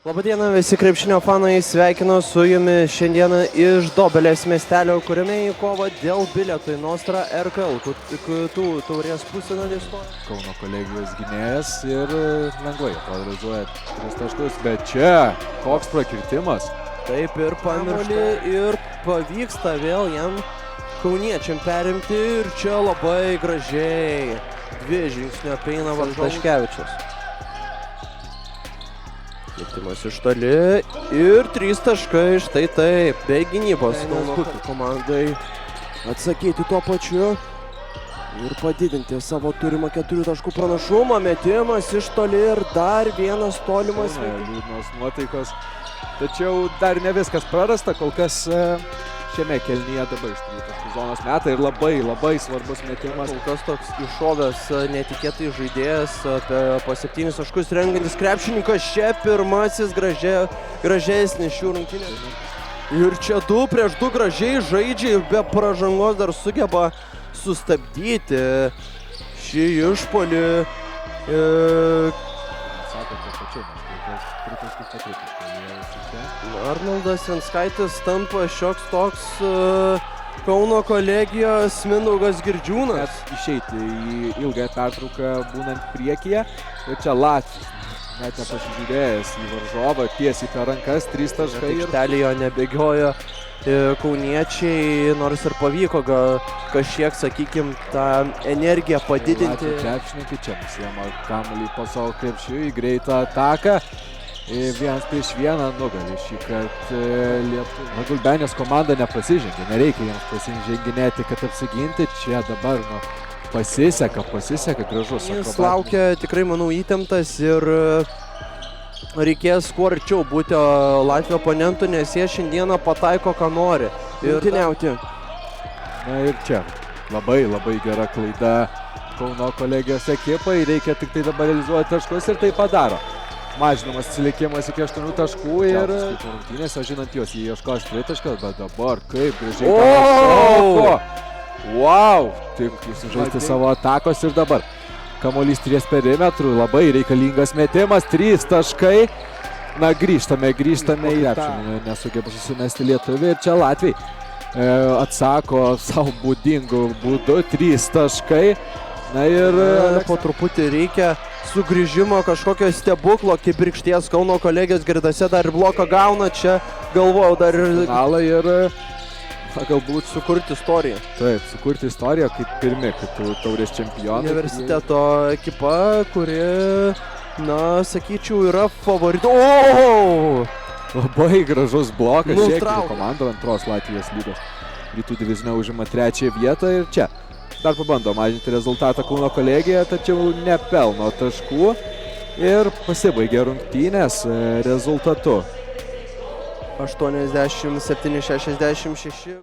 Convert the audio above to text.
Labadiena visi krepšinio fanai, sveikinu su jumis šiandieną iš Dobelės miestelio, kuriame į kovą dėl bilietų į Nostra RKL kitų taurės pusfinalį stoja Kauno kolegijos gynėjas ir lengvai realizuoja 3 taškus, bet čia koks prakirtimas. Taip ir pamiršta ir pavyksta vėl jam kauniečiam perimti ir čia labai gražiai 2 žingsnio apeina Taškevičius. Kitimas iš toli ir 3 taškai, štai taip, be gynybos Kauno komandai atsakyti tuo pačiu ir padidinti savo turimą 4 taškų pranašumą. Metimas iš toli ir dar vienas tolimas. Liūdnos nuotaikos, tačiau dar ne viskas prarasta, kol kas šiame kėlinyje dabar iš 3 taškų zonos meta ir labai svarbus metimas. Kol kas toks iššovęs netikėtai žaidėjas po 7 taškus rengantis krepšininkas, čia pirmasis gražesnis šių rungtynių. Ir čia 2 prieš 2 gražiai žaidžia ir be pražangos dar sugeba sustabdyti šį išpuolį. Arnoldas Janskaitis tampa šioks toks Kauno kolegijos Mindaugas Girdžiūnas. Išeiti į ilgą pertrauką būnant priekyje ir čia Latvis net nepasižiūrėjęs į varžovą tiesiai per rankas 3 taškai. Aikštelėje nebėgiojo kauniečiai, nors ir pavyko kažkiek, sakykime, tą energiją padidinti. Krepšininkai čia nusiema kamuolį po savo krepšiu į greitą ataką. 1 prieš 1 nugali šį kartą Gulbenės komanda nepasižengė, nereikia jiems pasiženginėti, kad apsiginti. Čia dabar pasiseka gražus. Jis laukia tikrai, manau, įtemptas ir reikės kuo arčiau būti Latvijos oponentų, nes jie šiandieną pataiko, ką nori. Ir rungtyniauti. Na ir čia labai tai klaida Kauno kolegijos ekipai, reikia tik tai dabar realizuoti taškus ir tai padaro. Mažinamas atsilikimas iki 8 taškų ir rungtynėse, žinant juos, jie ieškos 3 tašką, bet dabar kaip gražiai šoko. Wow! Tik sužaisti savo atakos ir dabar kamuolys ties perimetru, labai reikalingas metimas, 3 taškai. Na, grįžtame į krepšinį, nesugeba susimesti lietuviai ir čia Latviai atsako savo būdingu būdu, 3 taškai. Na ir po truputį reikia sugrįžimo kažkokio stebuklo, kibirkšties. Kauno kolegijos gretose dar ir bloką gauna, čia galvojau dar ir galbūt sukurti istoriją. Taip, sukurti istoriją kaip pirmi, kaip taurės čempionai. Universiteto ekipa, kuri, na, sakyčiau, yra favoritų. Labai gražus blokas, šiek komanda antros Latvijos lygos rytų divizine užima 3 vietą ir čia dar pabando mažinti rezultatą Kauno kolegija, tačiau nepelno taškų ir pasibaigė rungtynės rezultatu 87-66.